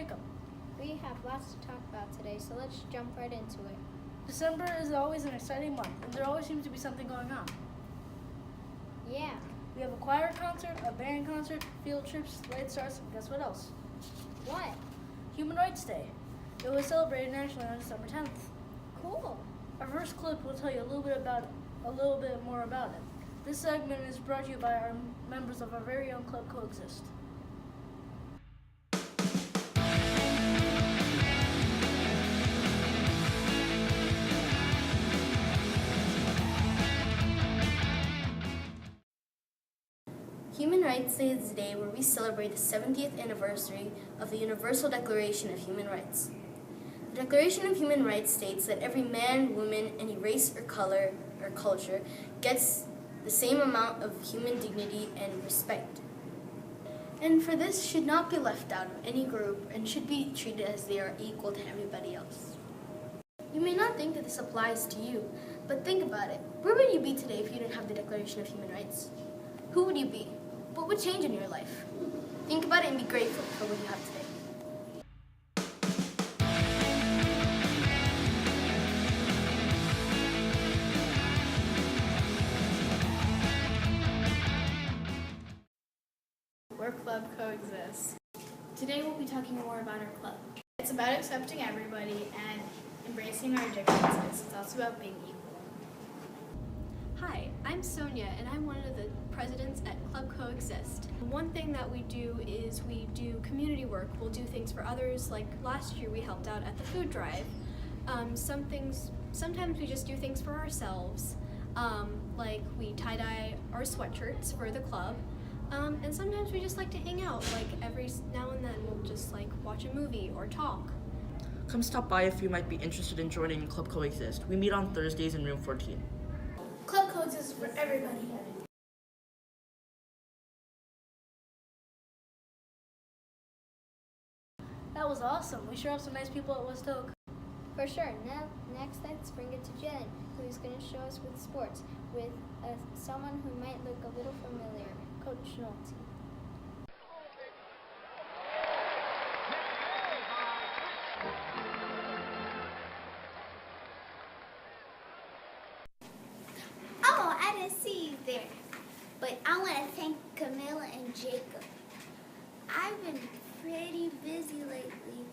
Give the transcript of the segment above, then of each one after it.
Jacob. We have lots to talk about today, so let's jump right into it. December is always an exciting month, and there always seems to be something going on. Yeah. We have a choir concert, a band concert, field trips, light starts, and guess what else? What? Human Rights Day. It was celebrated nationally on December 10th. Cool. Our first clip will tell you a little bit more about it. This segment is brought to you by our members of our very own Club Coexist. Human Rights Day is the day where we celebrate the 70th anniversary of the Universal Declaration of Human Rights. The Declaration of Human Rights states that every man, woman, any race or color or culture gets the same amount of human dignity and respect. And for this should not be left out of any group and should be treated as they are equal to everybody else. You may not think that this applies to you, but think about it. Where would you be today if you didn't have the Declaration of Human Rights? Who would you be? What would change in your life? Think about it and be grateful for what you have today. We're Club Coexist. Today we'll be talking more about our club. It's about accepting everybody and embracing our differences. It's also about being equal. Hi, I'm Sonia, and I'm one of the presidents at Club Coexist. One thing that we do is we do community work. We'll do things for others, like last year we helped out at the food drive. Sometimes we just do things for ourselves, like we tie-dye our sweatshirts for the club, and sometimes we just like to hang out, like every now and then we'll just like watch a movie or talk. Come stop by if you might be interested in joining Club Coexist. We meet on Thursdays in room 14. Club Coexist is for everybody. That was awesome. We sure have some nice people at West Oak. For sure. Now, next, let's bring it to Jen, who's going to show us with sports, with someone who might look a little familiar, Coach Nolte. Oh, I didn't see you there. But I want to thank Camilla and Jacob. I've been pretty busy lately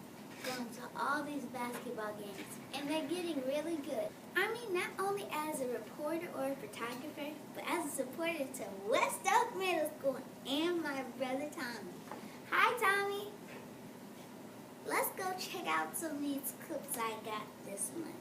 going to all these basketball games, and they're getting really good. I mean, not only as a reporter or a photographer, but as a supporter to West Oak Middle School and my brother Tommy. Hi, Tommy. Let's go check out some of these clips I got this month.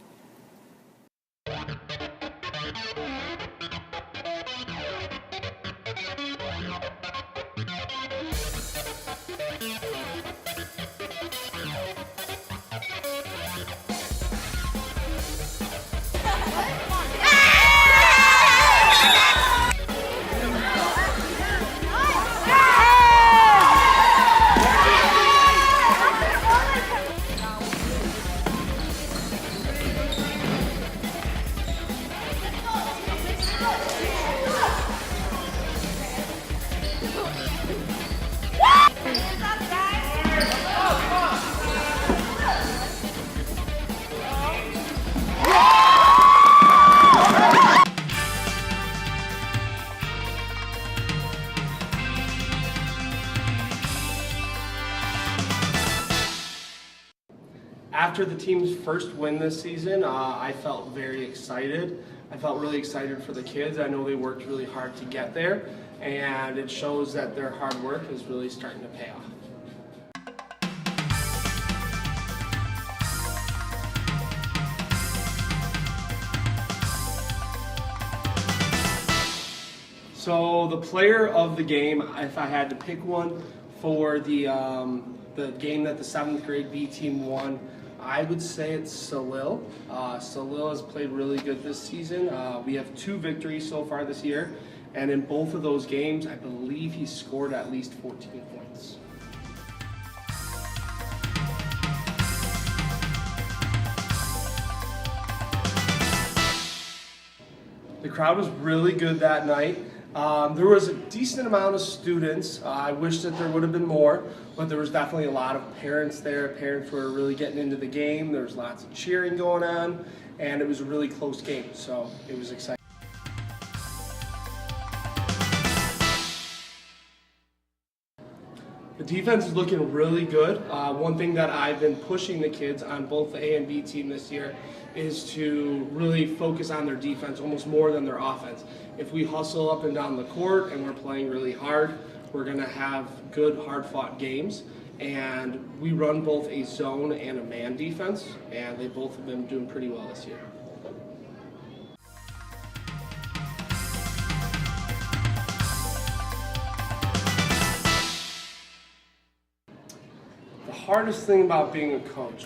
After the team's first win this season, I felt very excited. I felt really excited for the kids. I know they worked really hard to get there, and it shows that their hard work is really starting to pay off. So the player of the game, if I had to pick one for the game that the 7th grade B team won, I would say it's Salil. Salil has played really good this season. We have 2 victories so far this year, and in both of those games, I believe he scored at least 14 points. The crowd was really good that night. There was a decent amount of students. I wish that there would have been more, but there was definitely a lot of parents there. Parents were really getting into the game. There was lots of cheering going on, and it was a really close game, so it was exciting. The defense is looking really good. One thing that I've been pushing the kids on both the A and B team this year is to really focus on their defense almost more than their offense. If we hustle up and down the court and we're playing really hard, we're going to have good, hard-fought games. And we run both a zone and a man defense, and they both have been doing pretty well this year. The hardest thing about being a coach,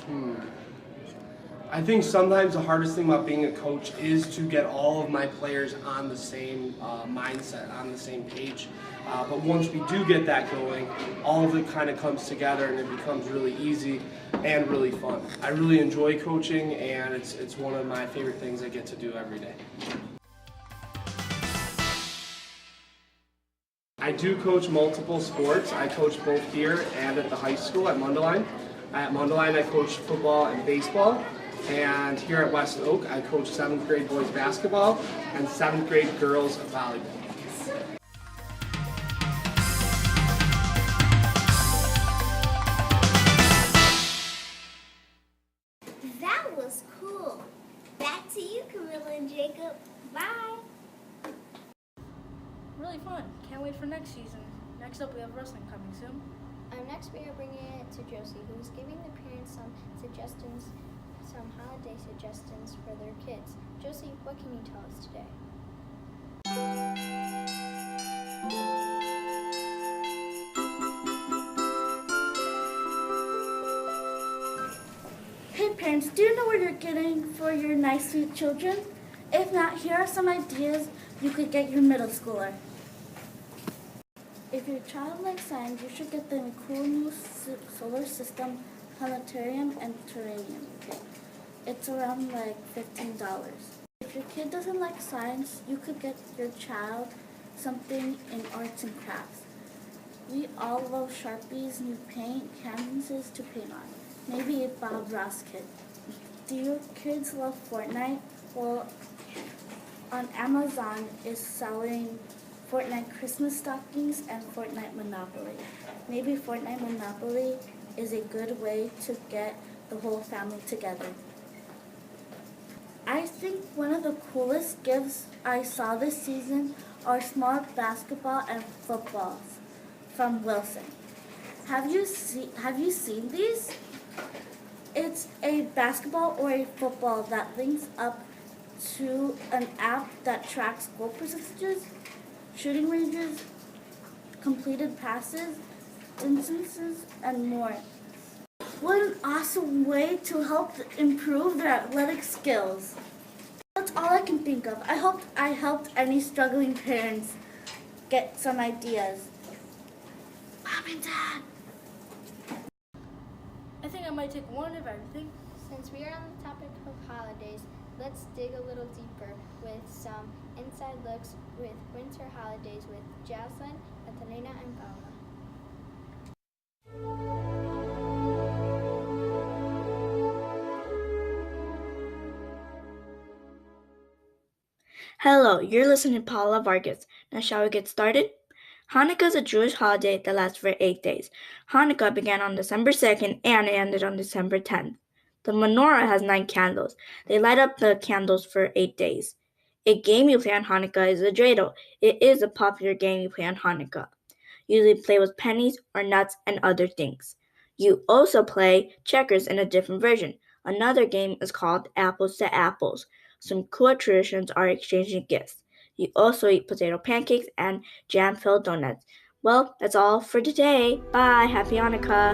I think sometimes the hardest thing about being a coach is to get all of my players on the same mindset, on the same page. But once we do get that going, all of it kind of comes together and it becomes really easy and really fun. I really enjoy coaching, and it's one of my favorite things I get to do every day. I do coach multiple sports. I coach both here and at the high school at Mundelein. At Mundelein, I coach football and baseball. And here at West Oak, I coach 7th grade boys basketball and 7th grade girls volleyball. That was cool. Back to you, Camilla and Jacob. Bye. Really fun. Can't wait for next season. Next up, we have wrestling coming soon. Next, we are bringing it to Josie, who is giving the parents some holiday suggestions for their kids. Josie, what can you tell us today? Hey parents, do you know what you're getting for your nice, sweet children? If not, here are some ideas you could get your middle schooler. If your child likes science, you should get them a cool new solar system, planetarium, and terrarium kit. It's around like $15. If your kid doesn't like science, you could get your child something in arts and crafts. We all love Sharpies, new paint, canvases to paint on. Maybe a Bob Ross kit. Do your kids love Fortnite? Well, on Amazon is selling Fortnite Christmas stockings and Fortnite Monopoly. Maybe Fortnite Monopoly is a good way to get the whole family together. I think one of the coolest gifts I saw this season are smart basketball and footballs from Wilson. Have you seen these? It's a basketball or a football that links up to an app that tracks goal percentages, shooting ranges, completed passes, distances, and more. What an awesome way to help improve their athletic skills. That's all I can think of. I hope I helped any struggling parents get some ideas. Mom and Dad. I think I might take one of everything. Since we are on the topic of holidays, let's dig a little deeper with some inside looks with winter holidays with Jaslyn, Catalina, and Paula. Hello, you're listening to Paula Vargas. Now shall we get started? Hanukkah is a Jewish holiday that lasts for 8 days. Hanukkah began on December 2nd and it ended on December 10th. The menorah has 9 candles. They light up the candles for 8 days. A game you play on Hanukkah is a dreidel. It is a popular game you play on Hanukkah. You usually play with pennies or nuts and other things. You also play checkers in a different version. Another game is called Apples to Apples. Some cool traditions are exchanging gifts. You also eat potato pancakes and jam-filled donuts. Well, that's all for today. Bye. Happy Hanukkah.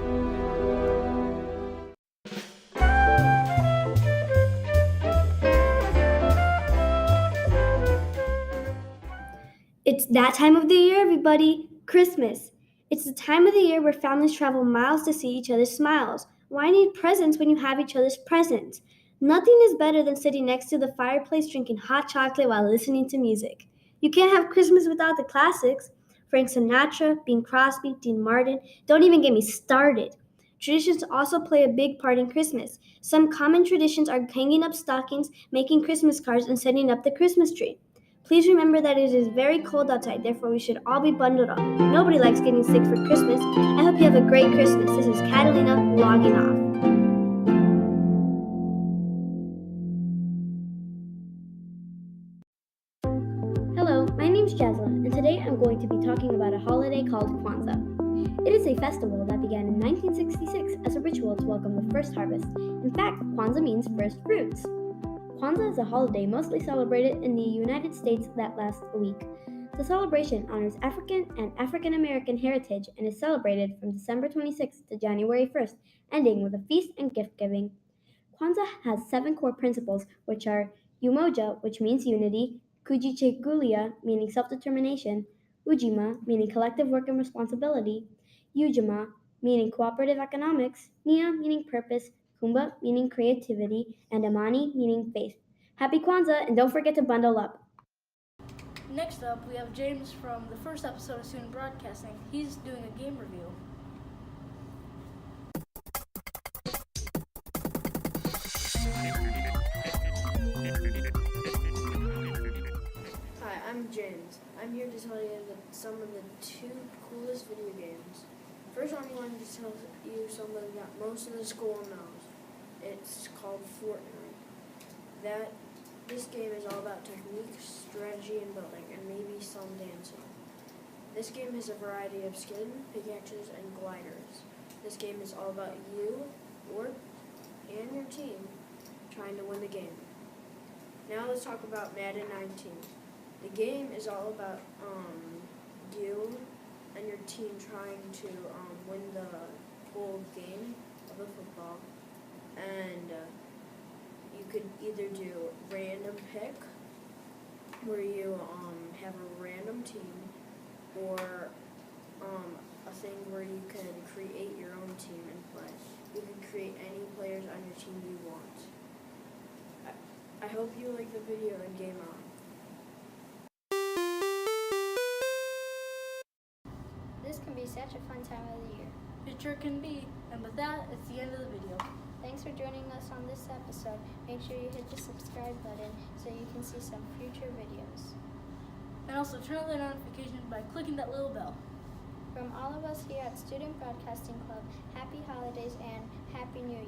It's that time of the year, everybody. Christmas. It's the time of the year where families travel miles to see each other's smiles. Why need presents when you have each other's presents? Nothing is better than sitting next to the fireplace drinking hot chocolate while listening to music. You can't have Christmas without the classics. Frank Sinatra, Bing Crosby, Dean Martin. Don't even get me started. Traditions also play a big part in Christmas. Some common traditions are hanging up stockings, making Christmas cards, and setting up the Christmas tree. Please remember that it is very cold outside, therefore we should all be bundled up. Nobody likes getting sick for Christmas. I hope you have a great Christmas. This is Catalina logging off. Hello, my name's Jasmine, and today I'm going to be talking about a holiday called Kwanzaa. It is a festival that began in 1966 as a ritual to welcome the first harvest. In fact, Kwanzaa means first fruits. Kwanzaa is a holiday mostly celebrated in the United States that lasts a week. The celebration honors African and African American heritage and is celebrated from December 26th to January 1st, ending with a feast and gift giving. Kwanzaa has 7 core principles, which are Umoja, which means unity, Kujichagulia, meaning self-determination, Ujima, meaning collective work and responsibility, Ujima, meaning cooperative economics, Nia, meaning purpose, Kumba, meaning creativity, and Amani, meaning faith. Happy Kwanzaa, and don't forget to bundle up. Next up, we have James from the first episode of Student Broadcasting. He's doing a game review. Hi, I'm James. I'm here to tell you some of the 2 coolest video games. First, I'm going to tell you something that most of the school knows. It's called Fortnite. This game is all about technique, strategy, and building, and maybe some dancing. This game has a variety of skin, pickaxes, and gliders. This game is all about you and your team trying to win the game. Now let's talk about Madden 19. The game is all about you and your team trying to win the whole game of the football. And you could either do random pick, where you have a random team, or a thing where you can create your own team and play. You can create any players on your team you want. I hope you like the video and game on. This can be such a fun time of the year. It sure can be. And with that, it's the end of the video. Thanks for joining us on this episode. Make sure you hit the subscribe button so you can see some future videos. And also turn on the notifications by clicking that little bell. From all of us here at Student Broadcasting Club, happy holidays and happy New